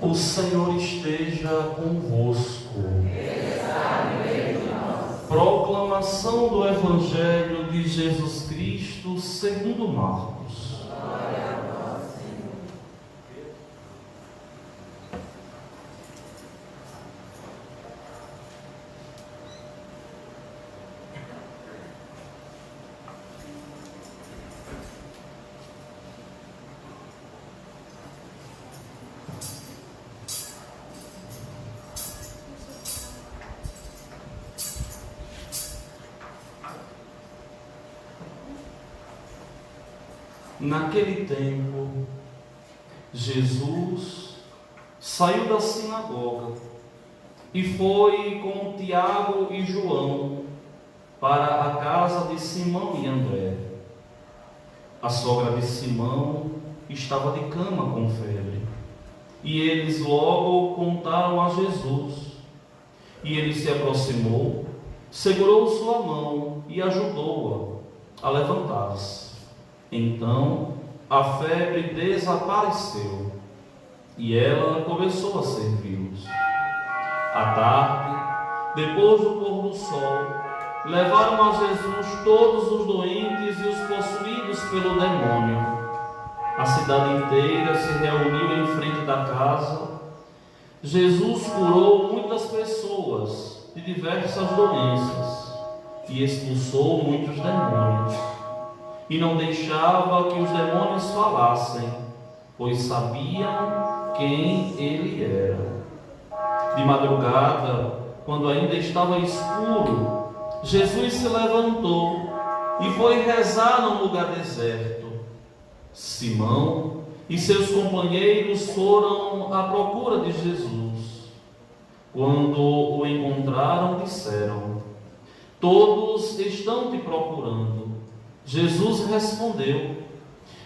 O Senhor esteja convosco. Proclamação do Evangelho de Jesus Cristo segundo Marcos. Glória a vós, Senhor. Naquele tempo, Jesus saiu da sinagoga e foi com Tiago e João para a casa de Simão e André. A sogra de Simão estava de cama com febre, e eles logo contaram a Jesus. E ele se aproximou, segurou sua mão e ajudou-a a levantar-se. Então a febre desapareceu e ela começou a servi-los. À tarde, depois do pôr do sol, levaram a Jesus todos os doentes e os possuídos pelo demônio. A cidade inteira se reuniu em frente da casa. Jesus curou muitas pessoas de diversas doenças e expulsou muitos demônios. E não deixava que os demônios falassem, pois sabiam quem ele era. De madrugada, quando ainda estava escuro, Jesus se levantou e foi rezar num lugar deserto. Simão e seus companheiros foram à procura de Jesus. Quando o encontraram, disseram: "Todos estão te procurando." Jesus respondeu: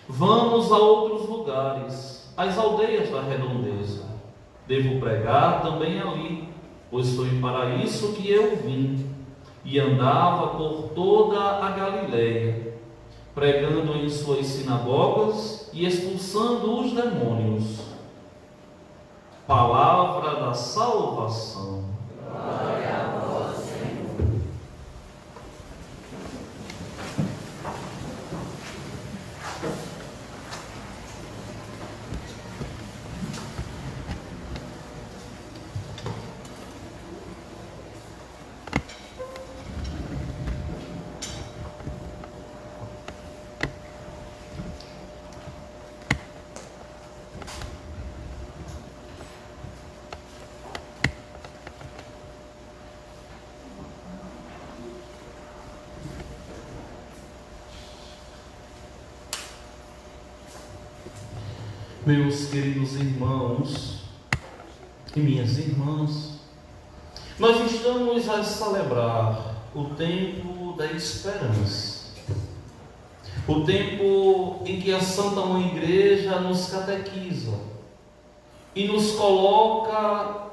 "Vamos a outros lugares, às aldeias da redondeza. Devo pregar também ali, pois foi para isso que eu vim." E andava por toda a Galileia, pregando em suas sinagogas e expulsando os demônios. Palavra da salvação. Glória a vós, Senhor. Meus queridos irmãos e minhas irmãs, nós estamos a celebrar o tempo da esperança, o tempo em que a Santa Mãe Igreja nos catequiza e nos coloca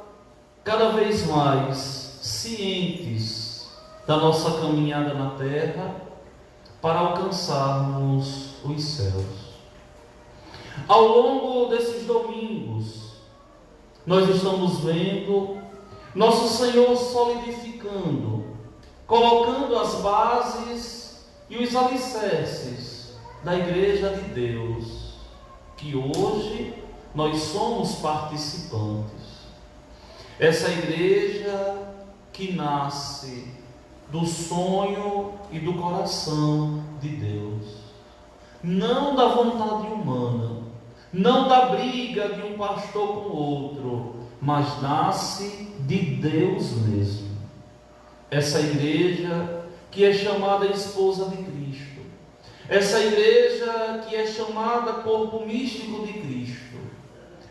cada vez mais cientes da nossa caminhada na terra para alcançarmos os céus. Ao longo desses domingos, nós estamos vendo nosso Senhor solidificando, colocando as bases e os alicerces da Igreja de Deus, que hoje nós somos participantes. Essa Igreja que nasce do sonho e do coração de Deus, não da vontade humana, não da briga de um pastor com o outro, mas nasce de Deus mesmo. Essa Igreja que é chamada esposa de Cristo, essa Igreja que é chamada corpo místico de Cristo,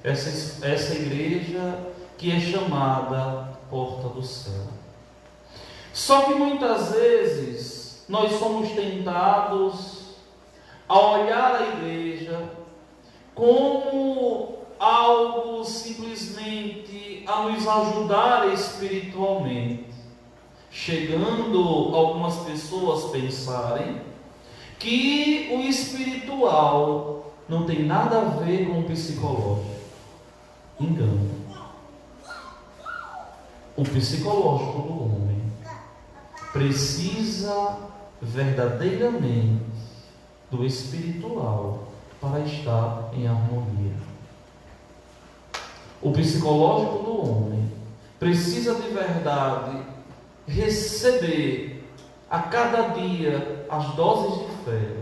essa Igreja que é chamada porta do céu. Só que muitas vezes nós somos tentados a olhar a Igreja como algo simplesmente a nos ajudar espiritualmente, chegando algumas pessoas pensarem que o espiritual não tem nada a ver com o psicológico. engano. O psicológico do homem precisa verdadeiramente do espiritual para estar em harmonia. O psicológico do homem precisa de verdade receber a cada dia as doses de fé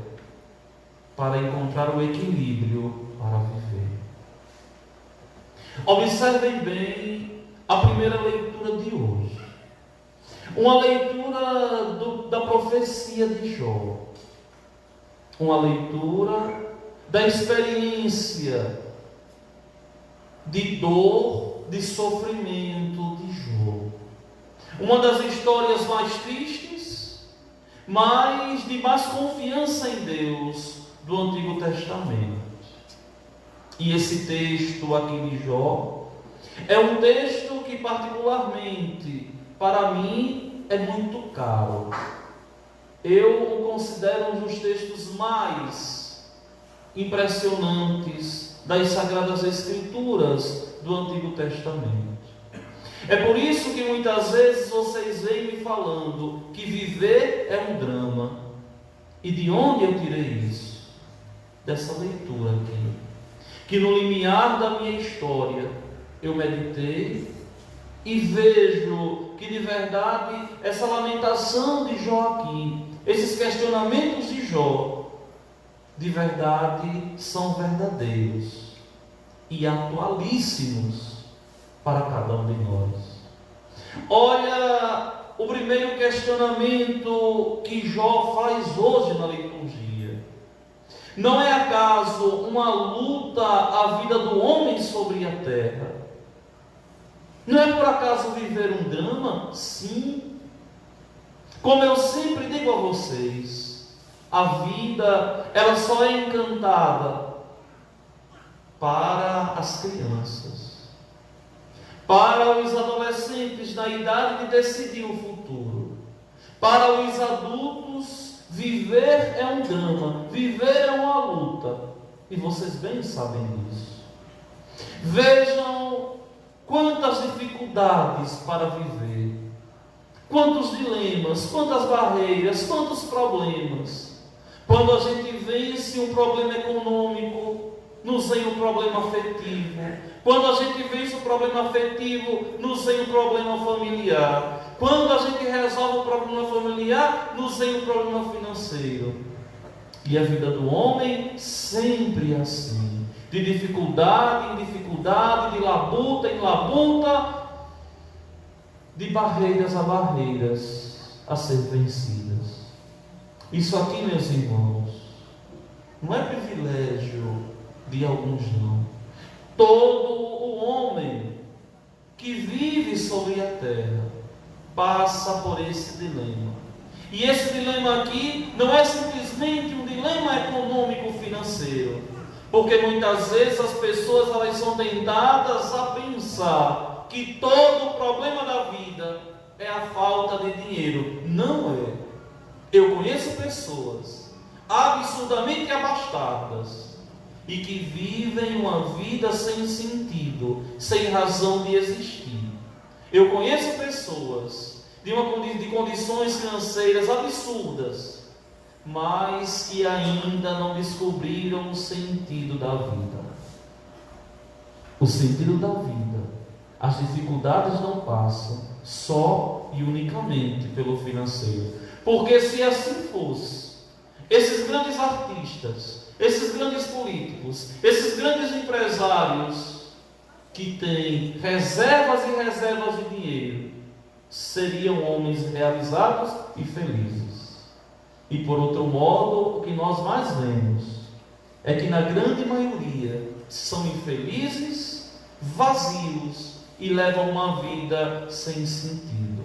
para encontrar o equilíbrio para viver. Observem bem a primeira leitura de hoje. Uma leitura da profecia de Jó. Uma leitura da experiência de dor, de sofrimento de Jó. Uma das histórias mais tristes, mas de mais confiança em Deus do Antigo Testamento. E esse texto aqui de Jó é um texto que particularmente para mim é muito caro. Eu o considero um dos textos mais impressionantes das Sagradas Escrituras do Antigo Testamento. É por isso que muitas vezes vocês vêm me falando que viver é um drama. E de onde eu tirei isso? Dessa leitura aqui. Que no limiar da minha história eu meditei e vejo que de verdade essa lamentação de Jó aqui, esses questionamentos de Jó, de verdade são verdadeiros e atualíssimos para cada um de nós. Olha o primeiro questionamento que Jó faz hoje na liturgia. Não é acaso uma luta a vida do homem sobre a terra? Não é por acaso viver um drama? Sim. Como eu sempre digo a vocês, a vida ela só é encantada para as crianças, para os adolescentes na idade de decidir o futuro. Para os adultos, viver é um drama, viver é uma luta. E vocês bem sabem disso. Vejam quantas dificuldades para viver, quantos dilemas, quantas barreiras, quantos problemas. Quando a gente vence um problema econômico, nos vem um problema afetivo. Quando a gente vence o problema afetivo, nos vem um problema familiar. Quando a gente resolve o problema familiar, nos vem um problema financeiro. E a vida do homem sempre é assim. De dificuldade em dificuldade, de labuta em labuta, de barreiras a barreiras a ser vencidas. Isso aqui, meus irmãos, não é privilégio de alguns, não. Todo o homem que vive sobre a terra passa por esse dilema. E esse dilema aqui não é simplesmente um dilema econômico-financeiro, porque muitas vezes as pessoas elas são tentadas a pensar que todo o problema da vida é a falta de dinheiro. Não é. Eu conheço pessoas absurdamente abastadas e que vivem uma vida sem sentido, sem razão de existir. Eu conheço pessoas de condições financeiras absurdas, mas que ainda não descobriram o sentido da vida. O sentido da vida. As dificuldades não passam só e unicamente pelo financeiro. Porque se assim fosse, esses grandes artistas, esses grandes políticos, esses grandes empresários que têm reservas e reservas de dinheiro, seriam homens realizados e felizes. E por outro modo, o que nós mais vemos é que na grande maioria são infelizes, vazios e levam uma vida sem sentido.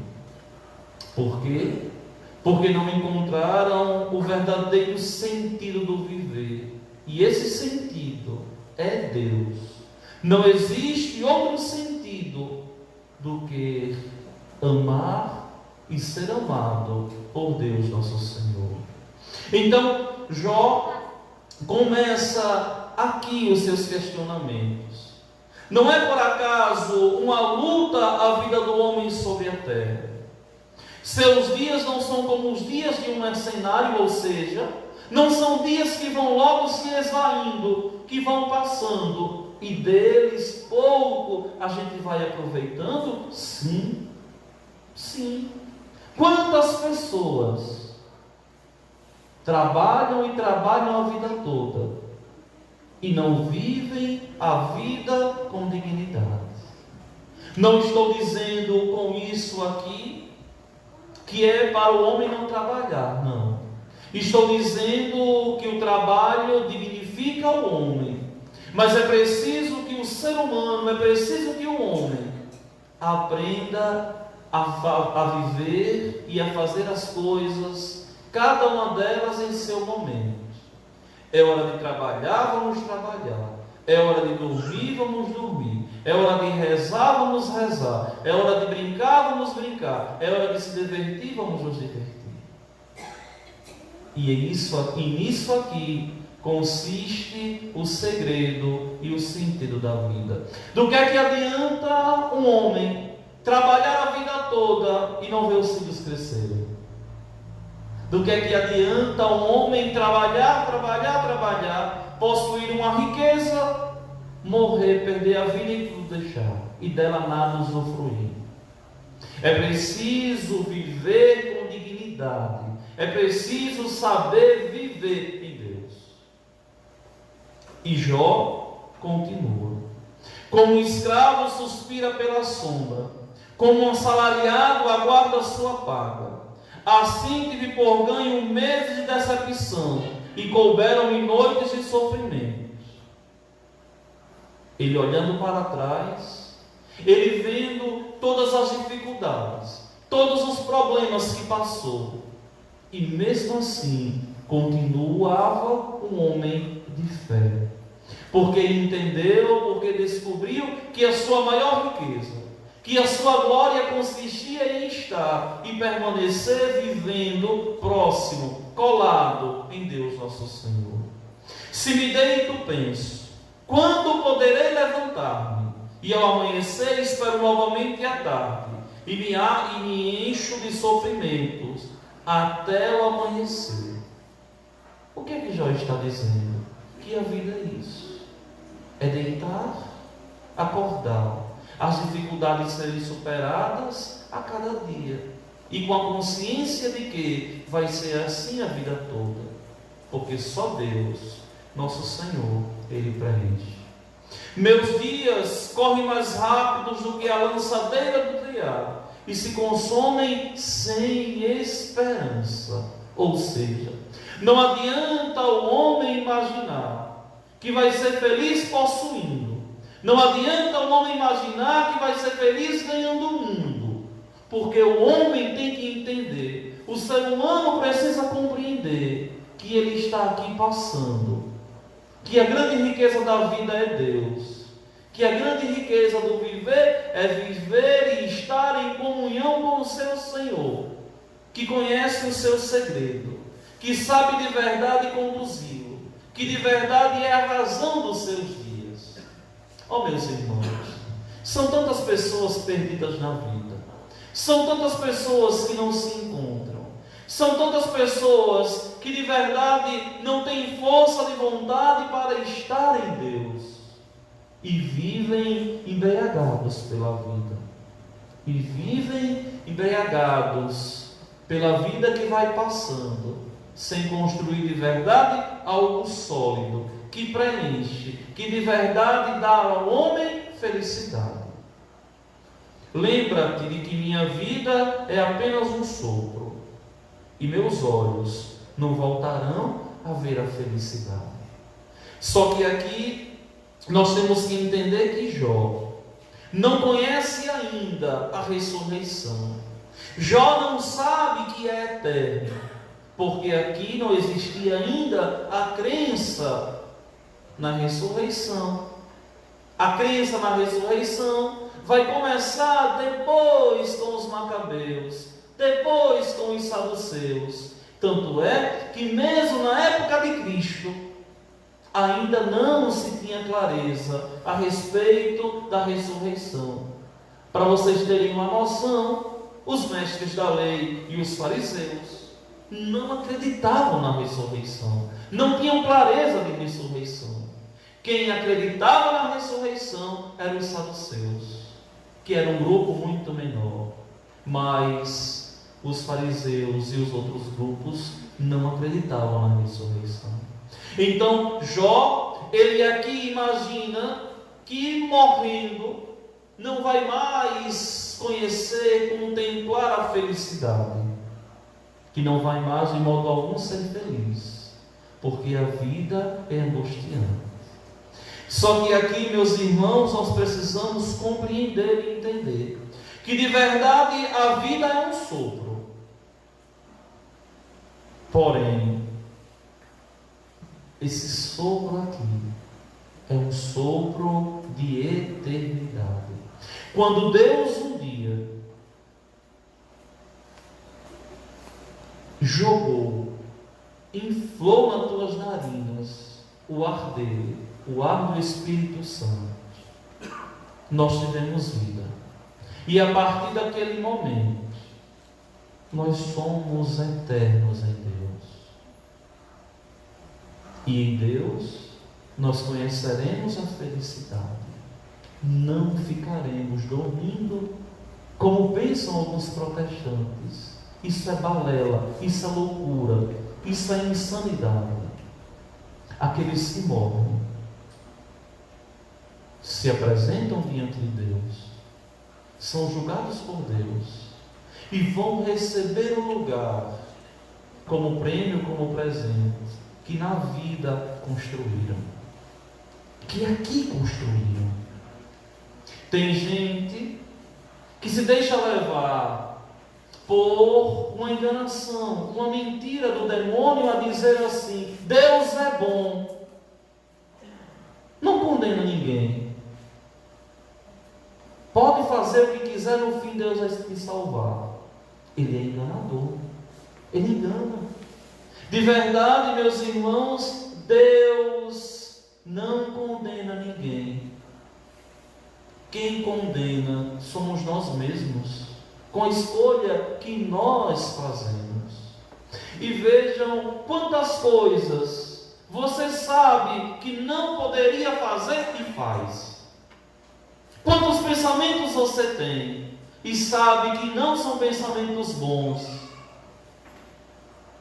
Por quê? Porque não encontraram o verdadeiro sentido do viver. E esse sentido é Deus. Não existe outro sentido do que amar e ser amado por Deus nosso Senhor. Então, Jó começa aqui os seus questionamentos. Não é por acaso uma luta a vida do homem sobre a terra. Seus dias não são como os dias de um mercenário, ou seja, não são dias que vão logo se esvaindo, que vão passando, e deles pouco a gente vai aproveitando? Sim, sim. Quantas pessoas trabalham e trabalham a vida toda e não vivem a vida com dignidade? Não estou dizendo com isso aqui que é para o homem não trabalhar, não. Estou dizendo que o trabalho dignifica o homem, mas é preciso que o ser humano, é preciso que o homem aprenda a viver e a fazer as coisas, cada uma delas em seu momento. É hora de trabalhar, vamos trabalhar. É hora de dormir, vamos dormir. É hora de rezar, vamos rezar. É hora de brincar, vamos brincar. É hora de se divertir, vamos nos divertir. E nisso aqui consiste o segredo e o sentido da vida. Do que é que adianta um homem trabalhar a vida toda e não ver os filhos crescerem? Do que é que adianta um homem trabalhar, possuir uma riqueza, morrer, perder a vida e tudo deixar, e dela nada usufruir? É preciso viver com dignidade, é preciso saber viver em Deus. E Jó continua: como um escravo suspira pela sombra, como um assalariado aguarda sua paga. Assim tive por ganho meses de decepção, e couberam-me noites de sofrimentos. Ele olhando para trás, ele vendo todas as dificuldades, todos os problemas que passou, e mesmo assim continuava um homem de fé, porque entendeu, porque descobriu que a sua maior riqueza, que a sua glória consistia em estar e permanecer vivendo próximo, colado em Deus nosso Senhor. Se me deito, penso, quando poderei levantar-me? E ao amanhecer espero novamente a tarde, e me encho de sofrimentos até o amanhecer. O que é que Jó está dizendo? Que a vida é isso. É deitar, acordar, as dificuldades serem superadas a cada dia, e com a consciência de que vai ser assim a vida toda, porque só Deus, nosso Senhor, Ele preenche. Meus dias correm mais rápidos do que a lançadeira do triado, e se consomem sem esperança. Ou seja, não adianta o homem imaginar que vai ser feliz possuindo. Não adianta o homem imaginar que vai ser feliz ganhando o mundo, porque o homem tem que entender, o ser humano precisa compreender que ele está aqui passando, que a grande riqueza da vida é Deus, que a grande riqueza do viver é viver e estar em comunhão com o seu Senhor, que conhece o seu segredo, que sabe de verdade conduzi-lo, que de verdade é a razão dos seus dias. Oh, meus irmãos, são tantas pessoas perdidas na vida, são tantas pessoas que não se encontram, são tantas pessoas que de verdade não têm força de vontade para estar em Deus, e vivem embriagados pela vida, e vivem embriagados pela vida que vai passando, sem construir de verdade algo sólido, que preenche, que de verdade dá ao homem felicidade. Lembra-te de que minha vida é apenas um sopro, e meus olhos não voltarão a ver a felicidade. Só que aqui nós temos que entender que Jó não conhece ainda a ressurreição. Jó não sabe que é eterno, porque aqui não existia ainda a crença na ressurreição. A crença na ressurreição vai começar depois com os macabeus, depois com os saduceus. Tanto é que mesmo na época de Cristo, ainda não se tinha clareza a respeito da ressurreição. Para vocês terem uma noção, os mestres da lei e os fariseus não acreditavam na ressurreição, não tinham clareza de ressurreição. Quem acreditava na ressurreição eram os saduceus, que era um grupo muito menor, mas os fariseus e os outros grupos não acreditavam na ressurreição. Então Jó, ele aqui imagina que morrendo não vai mais conhecer, contemplar a felicidade, que não vai mais de modo algum ser feliz, porque a vida é angustiante. Só que aqui, meus irmãos, nós precisamos compreender e entender que de verdade a vida é um sopro. Porém, esse sopro aqui é um sopro de eternidade. Quando Deus um dia jogou, inflou nas tuas narinas o ar dele, o ar do Espírito Santo, nós tivemos vida. E a partir daquele momento, nós somos eternos em Deus. E em Deus, nós conheceremos a felicidade. Não ficaremos dormindo, como pensam alguns protestantes. Isso é balela, isso é loucura, isso é insanidade. Aqueles que morrem se apresentam diante de Deus, são julgados por Deus e vão receber um lugar como prêmio, como presente, que na vida construíram, que aqui construíram. Tem gente que se deixa levar por uma enganação, uma mentira do demônio a dizer assim: Deus é bom. Não condena ninguém. Pode fazer o que quiser, no fim Deus vai te salvar. Ele é enganador. Ele engana. De verdade, meus irmãos, Deus não condena ninguém. Quem condena somos nós mesmos, com a escolha que nós fazemos. E vejam quantas coisas você sabe que não poderia fazer e faz. Quantos pensamentos você tem e sabe que não são pensamentos bons,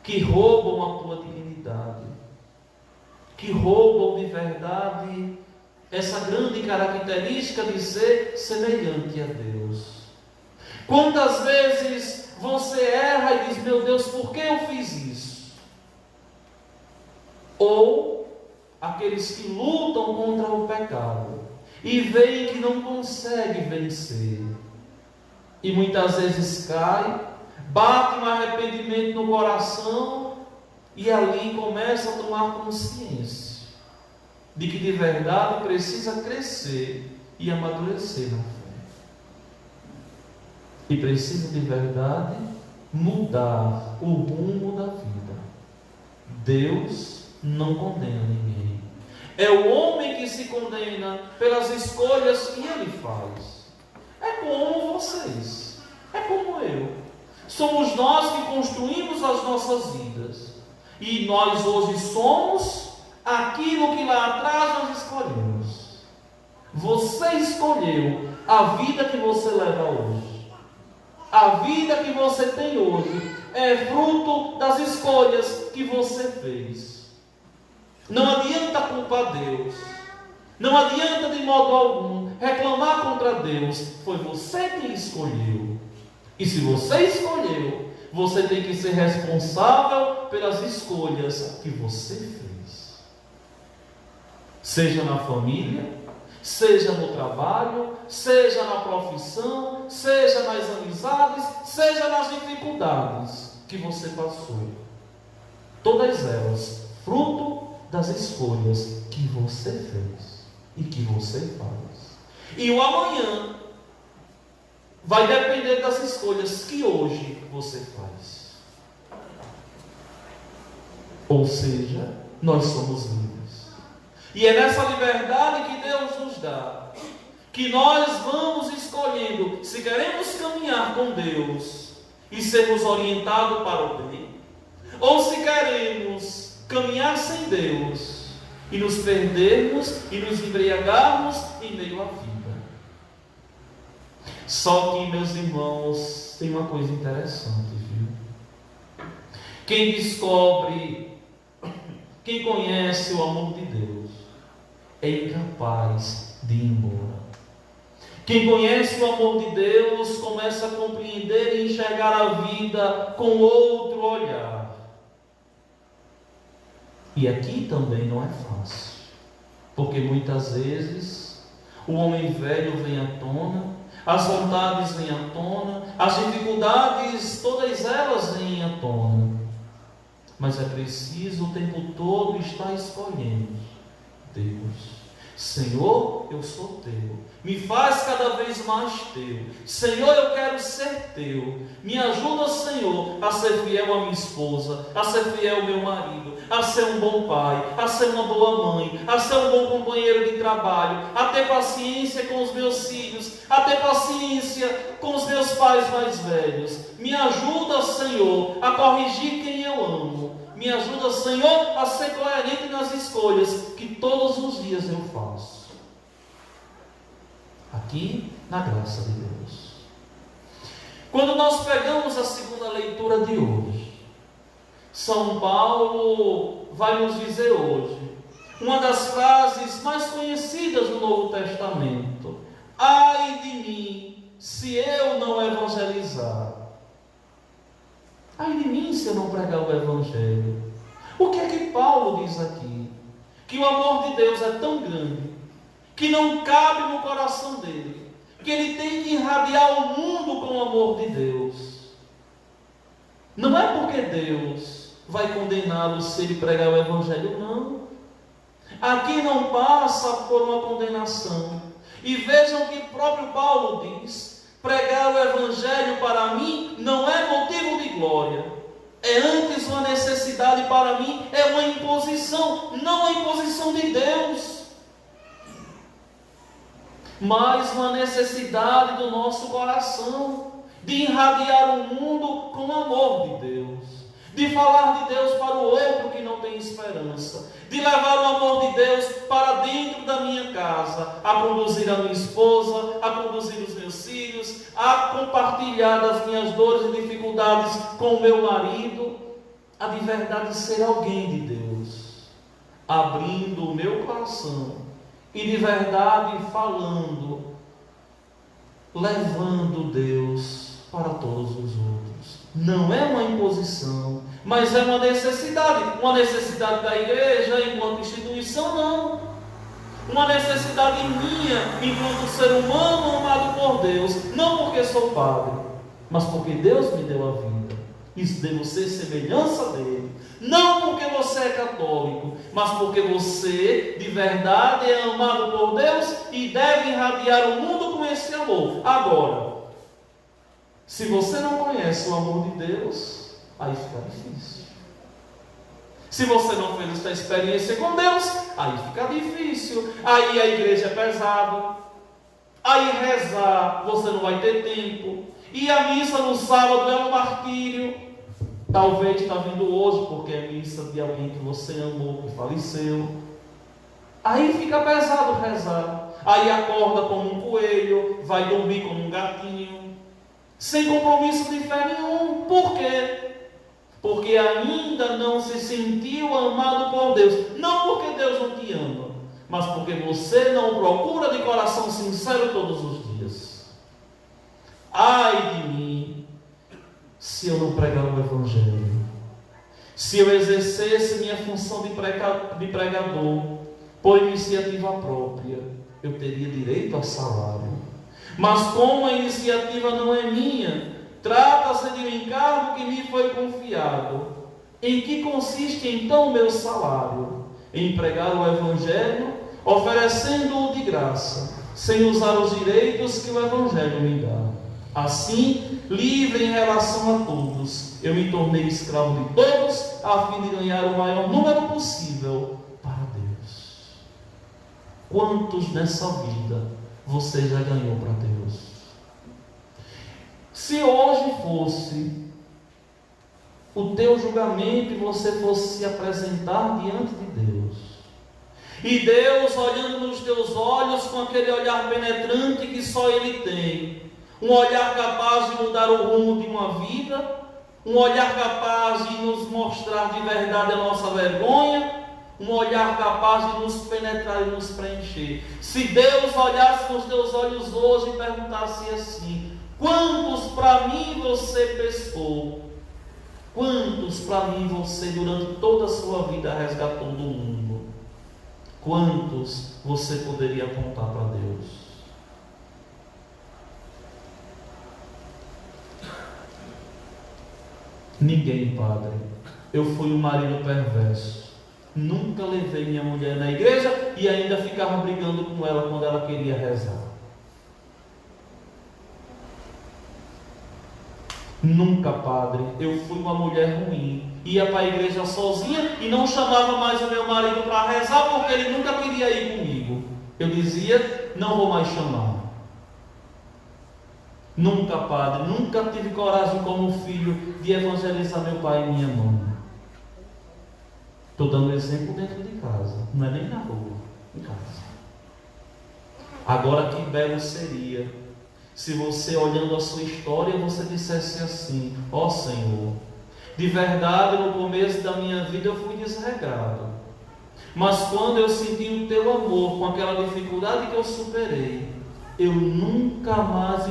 que roubam a tua dignidade, que roubam de verdade essa grande característica de ser semelhante a Deus. Quantas vezes você erra e diz: meu Deus, por que eu fiz isso? Ou aqueles que lutam contra o pecado e veem que não consegue vencer, e muitas vezes cai, bate um arrependimento no coração e ali começa a tomar consciência de que de verdade precisa crescer e amadurecer na fé, e precisa de verdade mudar o rumo da vida. Deus não condena ninguém. É o homem que se condena pelas escolhas que ele faz. É como vocês, é como eu. Somos nós que construímos as nossas vidas. E nós hoje somos aquilo que lá atrás nós escolhemos. Você escolheu a vida que você leva hoje. A vida que você tem hoje é fruto das escolhas que você fez. Não adianta culpar Deus. Não adianta de modo algum reclamar contra Deus. Foi você quem escolheu. E se você escolheu, você tem que ser responsável pelas escolhas que você fez. Seja na família, seja no trabalho, seja na profissão, seja nas amizades, seja nas dificuldades que você passou. Todas elas, fruto das escolhas que você fez e que você faz. E o amanhã vai depender das escolhas que hoje você faz. Ou seja, nós somos livres. E é nessa liberdade que Deus nos dá, que nós vamos escolhendo se queremos caminhar com Deus e sermos orientados para o bem, ou se queremos caminhar sem Deus e nos perdermos e nos embriagarmos em meio à vida. Só que, meus irmãos, tem uma coisa interessante, viu? Quem descobre, quem conhece o amor de Deus, é incapaz de ir embora. Quem conhece o amor de Deus começa a compreender e enxergar a vida com outro olhar. E aqui também não é fácil, porque muitas vezes o homem velho vem à tona, as vontades vêm à tona, as dificuldades, todas elas vêm à tona. Mas é preciso o tempo todo estar escolhendo Deus. Senhor, eu sou teu, me faz cada vez mais teu. Senhor, eu quero ser teu. Me ajuda, Senhor, a ser fiel à minha esposa, a ser fiel ao meu marido, a ser um bom pai, a ser uma boa mãe, a ser um bom companheiro de trabalho, a ter paciência com os meus filhos, a ter paciência com os meus pais mais velhos. Me ajuda, Senhor, a corrigir quem eu amo. Me ajuda, Senhor, a ser coerente nas escolhas que todos os dias eu faço. Aqui, na graça de Deus. Quando nós pegamos a segunda leitura de hoje, São Paulo vai nos dizer hoje uma das frases mais conhecidas do Novo Testamento: ai de mim, se eu não evangelizar. Ai de mim se eu não pregar o Evangelho. O que é que Paulo diz aqui? Que o amor de Deus é tão grande, que não cabe no coração dele, que ele tem que irradiar o mundo com o amor de Deus. Não é porque Deus vai condená-lo se ele pregar o Evangelho, não. Aqui não passa por uma condenação. E vejam que o próprio Paulo diz: pregar o Evangelho para mim não é motivo de glória, é antes uma necessidade para mim, é uma imposição, não a imposição de Deus, mas uma necessidade do nosso coração, de irradiar o mundo com o amor de Deus, de falar de Deus para o outro que não tem esperança, de levar o amor de Deus para dentro da minha casa, a conduzir a minha esposa, a conduzir os meus filhos, a compartilhar das minhas dores e dificuldades com o meu marido, a de verdade ser alguém de Deus, abrindo o meu coração e de verdade falando, levando Deus para todos os outros. Não é uma imposição, mas é uma necessidade da igreja enquanto instituição, não. Uma necessidade minha enquanto ser humano amado por Deus, não porque sou padre, mas porque Deus me deu a vida. Isso devo ser semelhança dele, não porque você é católico, mas porque você de verdade é amado por Deus e deve irradiar o mundo com esse amor. Agora, se você não conhece o amor de Deus, aí fica difícil. Se você não fez essa experiência com Deus, aí fica difícil. Aí a igreja é pesada. Aí rezar, você não vai ter tempo. E a missa no sábado é um martírio. Talvez está vindo hoje porque é missa de alguém que você amou, que faleceu. Aí fica pesado rezar. Aí acorda como um coelho, vai dormir como um gatinho, sem compromisso de fé nenhum. Por quê? Porque ainda não se sentiu amado por Deus. Não porque Deus não te ama, mas porque você não procura de coração sincero todos os dias. Ai de mim, se eu não pregar o Evangelho, se eu exercesse minha função de pregador por iniciativa própria, eu teria direito a salário. Mas como a iniciativa não é minha, trata-se de um encargo que me foi confiado. Em que consiste então o meu salário? Em pregar o Evangelho, oferecendo-o de graça, sem usar os direitos que o Evangelho me dá. Assim, livre em relação a todos, eu me tornei escravo de todos, a fim de ganhar o maior número possível para Deus. Quantos nessa vida você já ganhou para Deus? Se hoje fosse o teu julgamento e você fosse se apresentar diante de Deus, e Deus olhando nos teus olhos com aquele olhar penetrante que só Ele tem, um olhar capaz de mudar o rumo de uma vida, um olhar capaz de nos mostrar de verdade a nossa vergonha, um olhar capaz de nos penetrar e nos preencher. Se Deus olhasse nos teus olhos hoje e perguntasse assim: quantos para mim você pescou? Quantos para mim você durante toda a sua vida resgatou do mundo? Quantos você poderia apontar para Deus? Ninguém, Padre. Eu fui um marido perverso. Nunca levei minha mulher na igreja e ainda ficava brigando com ela quando ela queria rezar. Nunca, Padre, eu fui uma mulher ruim. Ia para a igreja sozinha e não chamava mais o meu marido para rezar porque ele nunca queria ir comigo. Eu dizia: não vou mais chamar. Nunca, Padre, nunca tive coragem como filho de evangelizar meu pai e minha mãe. Estou dando exemplo dentro de casa, não é nem na rua, em casa. Agora, que belo seria se você, olhando a sua história, você dissesse assim: ó Senhor, de verdade no começo da minha vida eu fui desregrado, mas quando eu senti o teu amor com aquela dificuldade que eu superei, eu nunca mais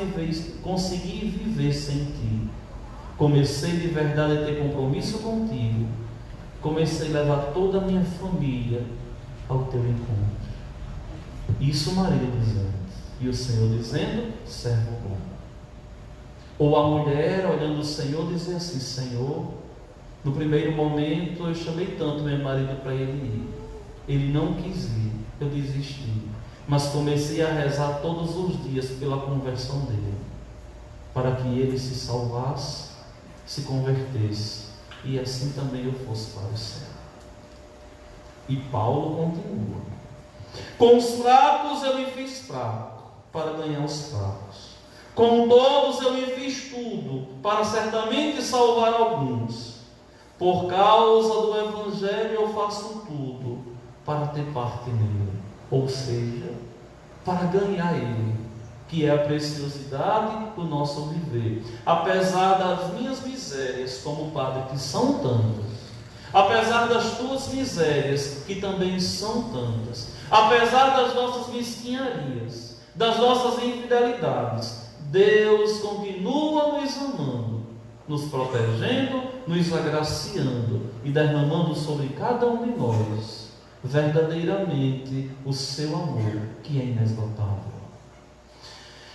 consegui viver sem ti. Comecei de verdade a ter compromisso contigo. Comecei a levar toda a minha família ao teu encontro. Isso Maria dizendo. E o Senhor dizendo: servo bom. Ou a mulher olhando o Senhor dizer assim: Senhor, no primeiro momento eu chamei tanto meu marido para ele ir. Ele não quis ir, eu desisti. Mas comecei a rezar todos os dias pela conversão dele, para que ele se salvasse, se convertesse, e assim também eu fosse para o céu. E Paulo continua: com os fracos eu me fiz fraco, para ganhar os fracos. Com todos eu me fiz tudo, para certamente salvar alguns. Por causa do Evangelho eu faço tudo, para ter parte nele. Ou seja, para ganhar Ele, que é a preciosidade do nosso viver. Apesar das minhas misérias, como Padre, que são tantas, apesar das tuas misérias, que também são tantas, apesar das nossas mesquinharias, das nossas infidelidades, Deus continua nos amando, nos protegendo, nos agraciando e derramando sobre cada um de nós verdadeiramente o seu amor, que é inesgotável.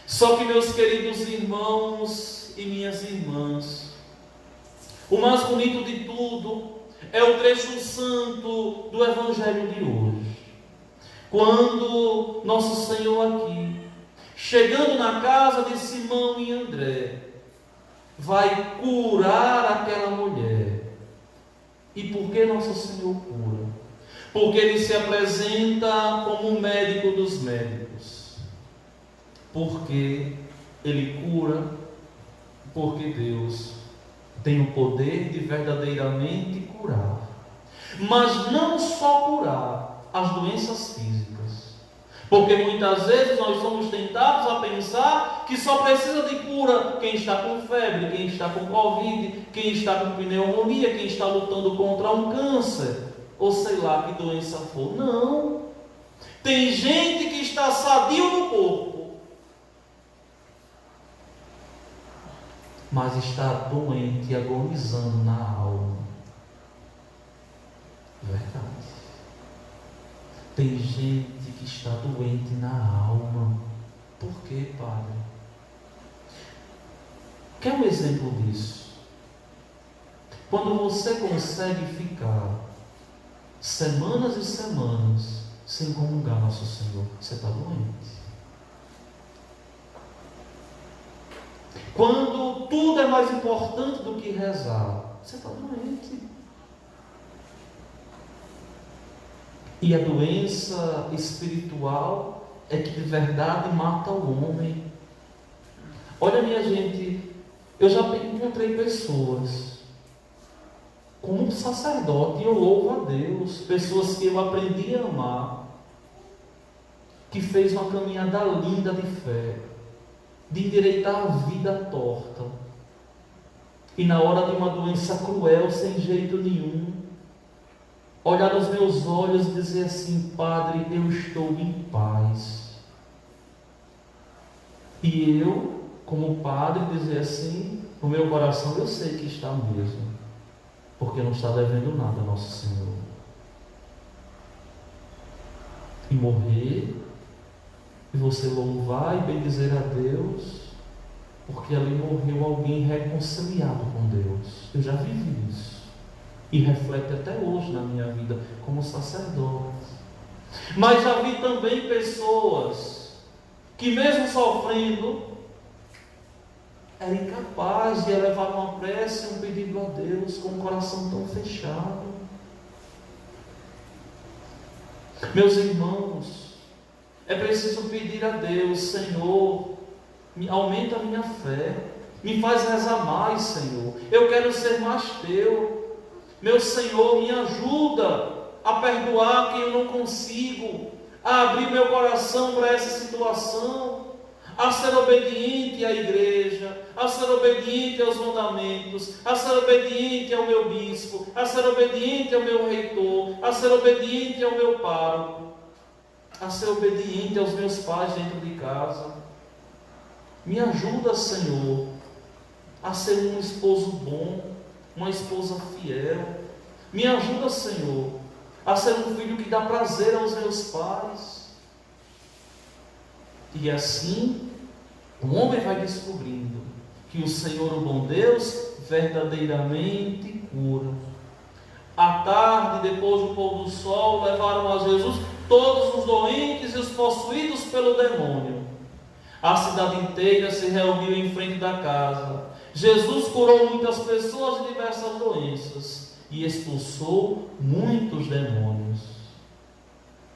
Só que, meus queridos irmãos e minhas irmãs, o mais bonito de tudo é o trecho santo do Evangelho de hoje, quando nosso Senhor aqui, chegando na casa de Simão e André, vai curar aquela mulher. E por que nosso Senhor cura? Porque Ele se apresenta como o médico dos médicos. Porque Ele cura, porque Deus tem o poder de verdadeiramente curar. Mas não só curar as doenças físicas. Porque muitas vezes nós somos tentados a pensar que só precisa de cura quem está com febre, quem está com Covid, quem está com pneumonia, quem está lutando contra um câncer, ou sei lá que doença for. Não. Tem gente que está sadio no corpo, mas está doente e agonizando na alma. Verdade. Tem gente que está doente na alma. Por quê, Padre? Quer um exemplo disso? Quando você consegue ficar semanas e semanas sem comungar nosso Senhor, você está doente. Quando tudo é mais importante do que rezar, você está doente. E a doença espiritual é que de verdade mata o homem. Olha, minha gente, eu já encontrei pessoas, como um sacerdote, eu louvo a Deus, pessoas que eu aprendi a amar, que fez uma caminhada linda de fé, de endireitar a vida torta, e na hora de uma doença cruel, sem jeito nenhum, olhar nos meus olhos e dizer assim: Padre, eu estou em paz. E eu, como padre, dizer assim, no meu coração, eu sei que está mesmo, porque não está devendo nada a nosso Senhor. E morrer, e você louvar e bendizer a Deus, porque ali morreu alguém reconciliado com Deus. Eu já vivi isso, e reflete até hoje na minha vida como sacerdote. Mas já vi também pessoas que, mesmo sofrendo, eram incapazes de elevar uma prece, um pedido a Deus, com o coração tão fechado. Meus irmãos, é preciso pedir a Deus: Senhor, aumenta a minha fé, me faz rezar mais, Senhor, eu quero ser mais teu. Meu Senhor, me ajuda a perdoar quem eu não consigo, a abrir meu coração para essa situação, a ser obediente à igreja, a ser obediente aos mandamentos, a ser obediente ao meu bispo, a ser obediente ao meu reitor, a ser obediente ao meu pároco, a ser obediente aos meus pais dentro de casa. Me ajuda, Senhor, a ser um esposo bom, uma esposa fiel. Me ajuda, Senhor, a ser um filho que dá prazer aos meus pais. E assim, o homem vai descobrindo que o Senhor, o bom Deus, verdadeiramente cura. À tarde, depois do pôr do sol, levaram a Jesus todos os doentes e os possuídos pelo demônio. A cidade inteira se reuniu em frente da casa. Jesus curou muitas pessoas de diversas doenças e expulsou muitos demônios.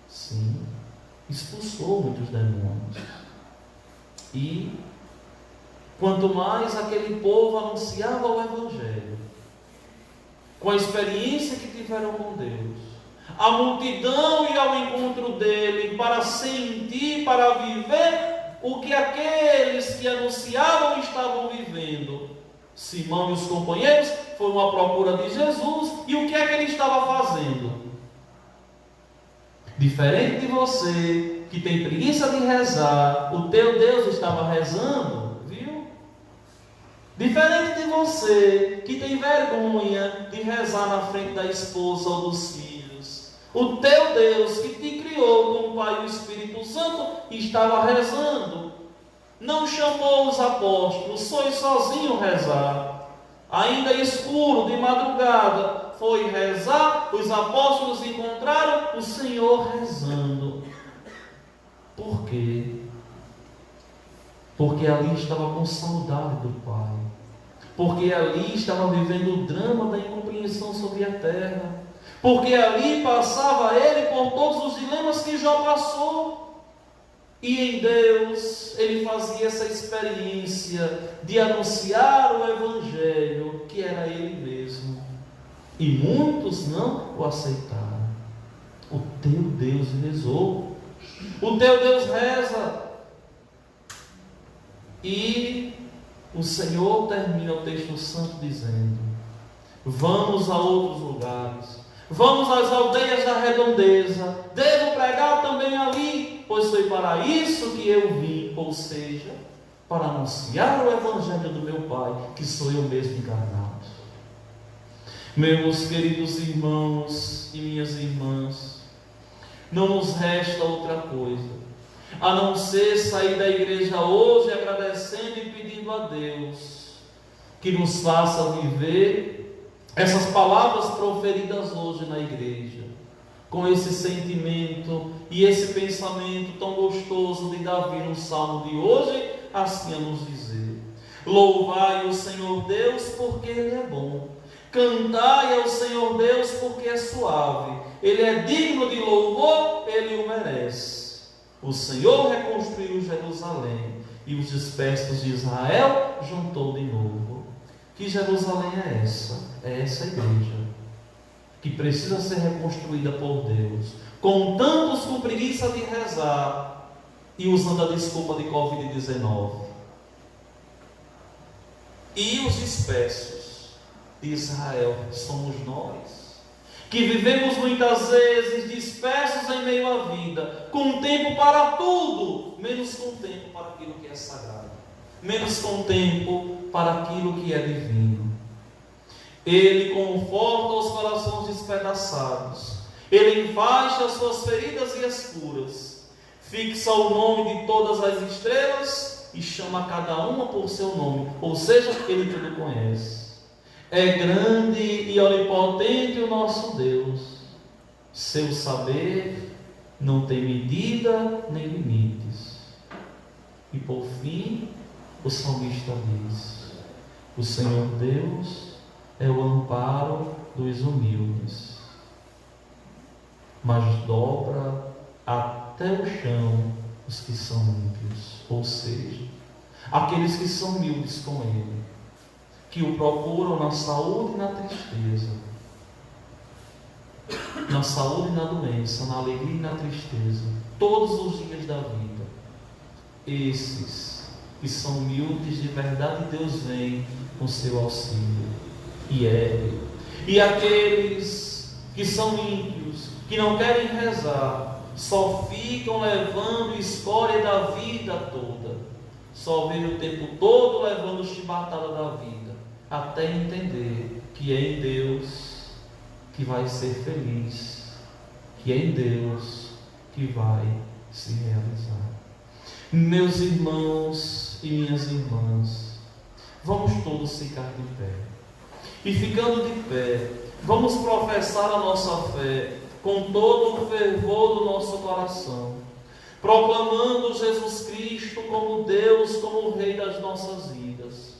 Sim, expulsou muitos demônios. E quanto mais aquele povo anunciava o Evangelho, com a experiência que tiveram com Deus, a multidão ia ao encontro dele para sentir, para viver o que aqueles que anunciavam estavam vivendo. Simão e os companheiros foram à procura de Jesus, e o que é que ele estava fazendo? Diferente de você, que tem preguiça de rezar, o teu Deus estava rezando, viu? Diferente de você, que tem vergonha de rezar na frente da esposa ou dos filhos, o teu Deus que te criou com o Pai e o Espírito Santo estava rezando. Não chamou os apóstolos, foi sozinho rezar. Ainda escuro, de madrugada, foi rezar. Os apóstolos encontraram o Senhor rezando. Por quê? Porque ali estava com saudade do Pai. Porque ali estava vivendo o drama da incompreensão sobre a terra. Porque ali passava ele por todos os dilemas que Jó passou. E em Deus ele fazia essa experiência de anunciar o Evangelho, que era ele mesmo. E muitos não o aceitaram. O teu Deus rezou. O teu Deus reza. E o Senhor termina o texto santo dizendo: vamos a outros lugares, vamos às aldeias da redondeza, devo pregar também ali, pois foi para isso que eu vim, ou seja, para anunciar o Evangelho do meu Pai, que sou eu mesmo encarnado. Meus queridos irmãos e minhas irmãs, não nos resta outra coisa a não ser sair da igreja hoje agradecendo e pedindo a Deus que nos faça viver essas palavras proferidas hoje na igreja, com esse sentimento e esse pensamento tão gostoso de Davi no salmo de hoje, assim a nos dizer: louvai o Senhor Deus porque Ele é bom, cantai ao Senhor Deus porque é suave, Ele é digno de louvor, ele o merece. O Senhor reconstruiu Jerusalém e os dispersos de Israel juntou de novo. Que Jerusalém é essa? É essa igreja que precisa ser reconstruída por Deus, com tantos com preguiça de rezar e usando a desculpa de Covid-19. E os dispersos de Israel somos nós, que vivemos muitas vezes dispersos em meio à vida, com tempo para tudo, menos com tempo para aquilo que é sagrado, menos com tempo para aquilo que é divino. Ele conforta os corações despedaçados, ele enfaixa as suas feridas e as curas, fixa o nome de todas as estrelas e chama cada uma por seu nome, ou seja, ele tudo conhece. É grande e onipotente o nosso Deus, seu saber não tem medida nem limites. E por fim, o salmista diz: o Senhor Deus é o amparo dos humildes, mas dobra até o chão os que são ímpios, ou seja, aqueles que são humildes com Ele, que o procuram na saúde e na tristeza, na saúde e na doença, na alegria e na tristeza, todos os dias da vida. Esses que são humildes de verdade, Deus vem com seu auxílio e ergue. E aqueles que são ímpios, que não querem rezar, só ficam levando escória da vida toda, só vêm o tempo todo levando chibatada da vida, até entender que é em Deus que vai ser feliz, que é em Deus que vai se realizar. Meus irmãos e minhas irmãs, vamos todos ficar de pé. E ficando de pé, vamos professar a nossa fé com todo o fervor do nosso coração, proclamando Jesus Cristo como Deus, como o Rei das nossas vidas,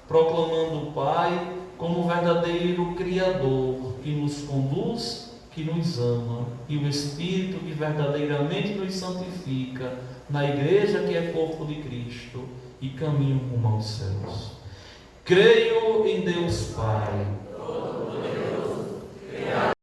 proclamando o Pai como o verdadeiro Criador, que nos conduz, que nos ama, e o Espírito que verdadeiramente nos santifica, na igreja que é corpo de Cristo e caminho rumo aos céus. Creio em Deus Pai,